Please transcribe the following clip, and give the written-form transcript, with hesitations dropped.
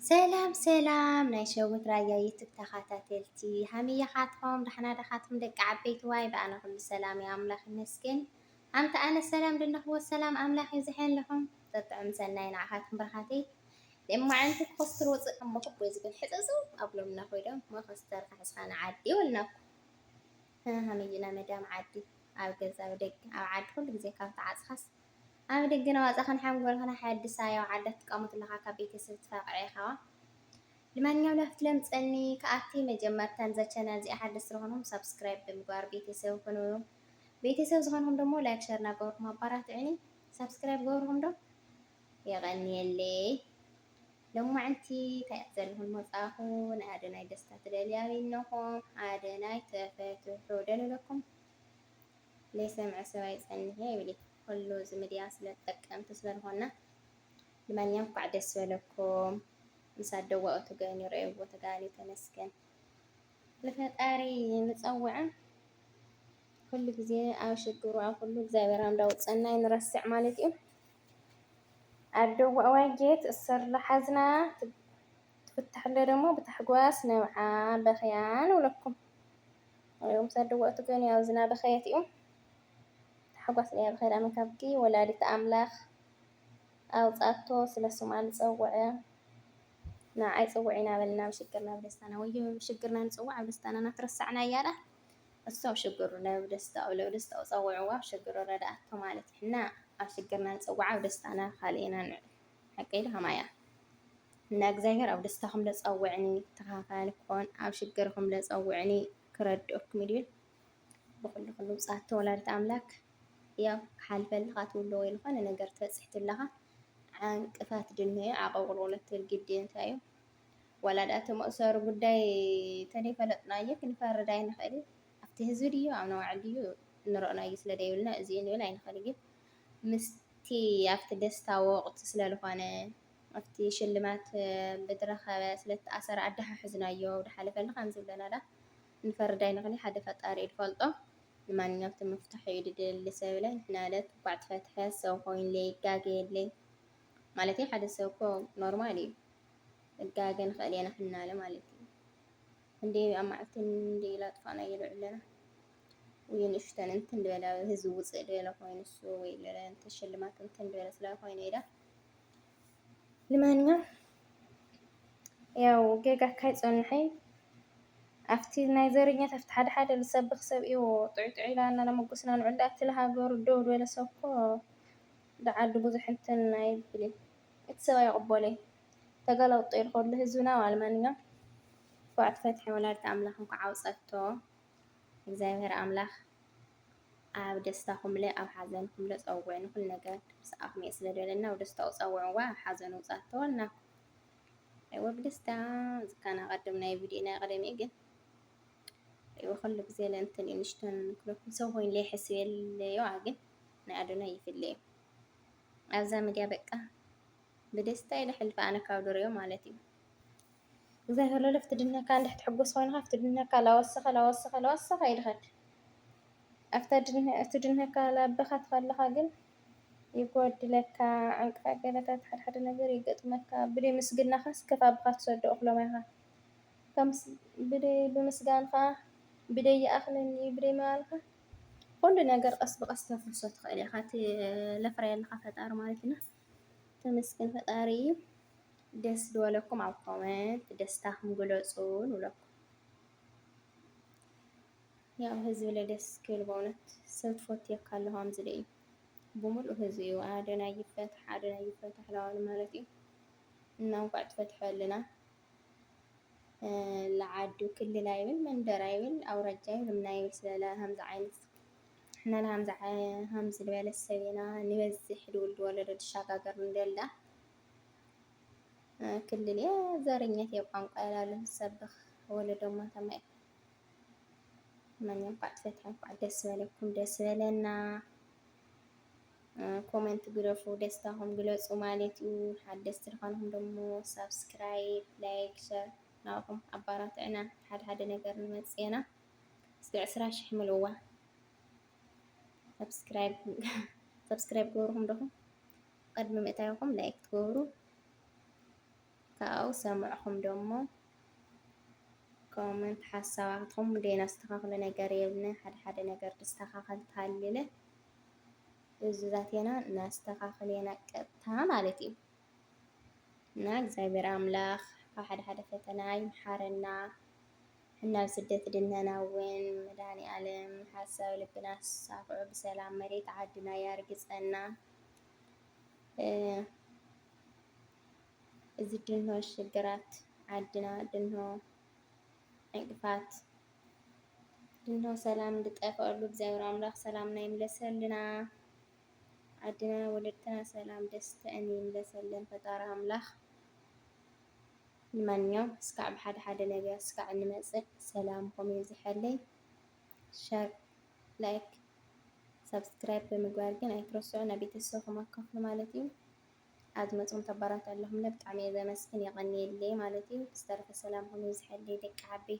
ሰላም ሰላም ናይ ሸዊት ራያ ዩቱብ ተኸታተልቲ ሃመያኻትኩም ደሕና ዲኻትኩም ደቂ ዓበይቲ ዋይ በኣና ኩሉ ሰላም እዩ ኣምላኽ ይመስገን። ኣንተ ኣነ ሰላም ድንኽዎ ሰላም ኣምላኽ ይዝሐለኹም ተጥዕም ሰናይ ንዓኻትኩም ብርኻተይ ለማዓንቲ ክኸስትር ወፅእ እምበኹ ወይ ዝብል ሕፅፁ ኣብሎም እናኾይዶም መኸስተር ካሕስኻ ንዓዲ ወልናኩ ሃመይና መዳም ዓዲ ኣብ ገዛ ደግ ኣብ ዓዲ ኩሉ ግዜ ካብ ተዓፅኻስ ኣብ ደገና ዋፃኸን ሓምጎልኸና ሓድሳዮ ዓዳ ትቃመትለኻ ካብ ቤተሰብ ትፋቅዒኻ لمانيوم لفت لمصني كأتي مجمرتان زچنا زي حدث رهنهم سبسكرايب بمقار بيتسو كنو بيتسو زغنهم دمو لايك شير ناقور مبارات عيني سبسكرايب قورهم دو يغني اللي لما عنتي تأذلهم المصاحون عادنا يدستا تدلياوي إنهم عادنا يتفتحوا دلو لكم ليس مع سواي سعني هاي ولي كله زمديا سلتك أم تسلل هنا لمانيوم قاعد أسولكم مساد وقت جاني رأي وتجاني تمسكن لفتاري متصوعة كل جزء أو شكر أو كل جزء برام داوت سنة نرسع مالتي أدو واجيت السر لحزنا تفتح لرمو بتحقواس نوعا بخيان ولكم يوم مساد وقت جاني أوزنا بخياتي تحقواس ليا بخير أنا كبكي ولا لتأملخ أو تأتو سلسو مال تصوعة نعاي صوعنا بلنا وشكرنا بدستنا ويجي شكرنا نصوع بدستنا نترسعنا ياله الصو شكرنا بدستا ولا بدستا وصوعوا شكرنا ردأتهم مالت إحنا شكرنا نصوع بدستنا خلينا حكي لها مايا ناقزاهر أو دستهم لصوعني تخافالكون أو شكرهم لصوعني كردوكم يدير بخلو صاتو ولا أملاك يا حال بلغات ولا ويلخان أنا قرت سحت لها عن كفات دنيا عقول ولا تلقيدين تايو ولا دات مؤسر قداي تاني فلتنا يكن فرداين خالي أفتح زوديو أو نوع ديو نرأنا يسلا ديولنا زين ولا ينخلي مستي أفتح دستا وقت سلا لخانة أفتح شلمات بدرخة سلت أسر عدها حزنا يو دحالة فلنا خمس لنا لا نفرداين خالي حدا فتاري الفلطة لما نفت مفتاح يدد اللي سويله إحنا لا بعد فتحة سوقين لي كاجين لي مالتي حدا سوقو نورمالي الجاجن خلينا حنا لمالتي عندي أمعتن دي لا تفانا يلعلنا وينشتن انتن دولا هزوز دولا خوين السوي لا انت شلمات انتن دولا سلا خوين إيدا لمانيا يا وجيجا كايت صنحي أفتي نايزرينيا تفتح حدا لسبخ سبقي وطعي لنا لما قصنا نعد أكلها جور الدور ولا سوكو دعاد بوزح انتن نايب بلي اتسوي قبولي تقالوا طير خود لهزونا والمانيا بعد فتح ولا أملاخ عاوزته እግዚአብሔር አምላክ ኣብ ደስታኹም ለ ኣብ ሓዘንኩም ለ ፀውዕን ኩሉ ነገር ሰኣኹም እየ ስለደለና ኣብ ደስታው ፀውዕዋ ኣብ ሓዘኑ ውፃእተወና ኣይወ ብደስታ ዝካና ቀደም ናይ ቪድዮ ናይ ቀደም ግን ኣይወ ኩሉ ግዜ ለእንትን ንሽተን ክለኩም ሰው ኮይኑ ለይሕስብ የለዮ ግን ናይ ኣዶና ይፍለዮ ኣብዛ ሚድያ በቃ ብደስታ ይልሕልፍ ኣነ ካብ ድርዮ ማለት እዩ እግዚአብሔር ለፍት ድነካ እንድሕ ትሕጎስ ኮይንካ ፍቲ ድነካ ላወሰኸ ይድኸድ ኣብቲ ድነካ ላበኻ ትኸለኻ ግን ይጎድለካ ዕንቅፋት ገለታት ሓደ ነገር ይገጥመካ ብደይ ምስግናኻስ ከፍ ኣብኻ ትሰድቕ ክሎም ኢኻ ከምስ ብደይ ብምስጋንካ ብደይ ይኣኽለኒ ብደይ ምባልካ ኩሉ ነገር ቀስ ብቀስ ተፍርሶ ትኽእል ኢኻ ለፍረየልካ ፈጣሪ ማለት ኢና ተመስገን ፈጣሪ እዩ ደስ ዝበለኩም ኣብ ኮሜንት ደስታኩም ግለጹ ንብለኩም ያው ህዝብ ለደስ ክብል በእውነት ሰብ ትፈትየካ ኣለኹም ዝደይ ብምሉእ ህዝብ እዩ ኣደና ይፈታሕ ለዋሉ ማለት እዩ እና እንኳዕ ትፈትሐልና ለዓዱ ክልል ኣይብል መንደር ኣይብል ኣውራጃ ይብል ምና ይብል ስለላ ሃምዛ ዓይነት እሕና ሃምዚ ዝበለ ሰብ ኢና ንበዝሕ ድውልድ ወለዶ ተሸጋገር ንደላ ክልል ያ ዘረኛት የቋንቋ ያላሉ ሰብኽ ወለዶማ ተማይ ማንኛውም ቋት ፈትሐን ቋት ደስ በለኩም ደስ በለና ኮሜንት ግለፉ ደስታኹም ግለጹ ማለት እዩ ሓደስቲ ዝኾንኩም ደሞ ሰብስክራይብ ላይክ ሸር ናኹም ኣባራትዕና ሓደ ነገር ንመፅና እስቲ 20,000 ምልዋ ሰብስክራይብ ገበርኩም ደኹም ቅድሚ ምእታይኩም ላይክ ትገብሩ ካብኡ ሰምዕኹም ደሞ ኮመንት ሓሳባትኩም ደና ዝተኻኽለ ነገር የብልን ሓደ ነገር ተስተኻኸል ታልለ እዙዛቴና እናስተኻኽለና ቀጥታ ማለት እዩ እና እግዚአብሔር አምላኽ ካብ ሓደ ፈተና ይምሓረና ናብ ስደት ድነና እውን መድኃኒዓለም ሓሳብ ልብና ሳፍዑ ብሰላም መሬት ዓድና ያርግፀና እዚ ድንሆ ሽግራት ዓድና ድንሆ ዕንቅፋት ድንሆ ሰላም እንድጠፍአሉ እግዚአብሔር አምላኽ ሰላምና ይምለሰልና ዓድና ወለድና ሰላም ደስተን ይምለሰልን ፈጣሪ አምላኽ ለማንኛውም እስካዕ ብሓደ ነገር እስካዕ እንመፅእ ሰላምኩም ይብዝሐለይ ሸር ላይክ ሰብስክራይብ ብምግባር ግን ኣይትረስዑ ናብ ቤተሰብኩም ኣካፍሉ ማለት እዩ ኣብ ዝመፅኩም ተባራት ኣለኹም ብጣዕሚ እየ ዘመስግን የቀኒየለይ ማለት እዩ ዝተረፈ ሰላምኩም ይብዝሐለይ ደቂ ዓበይቲ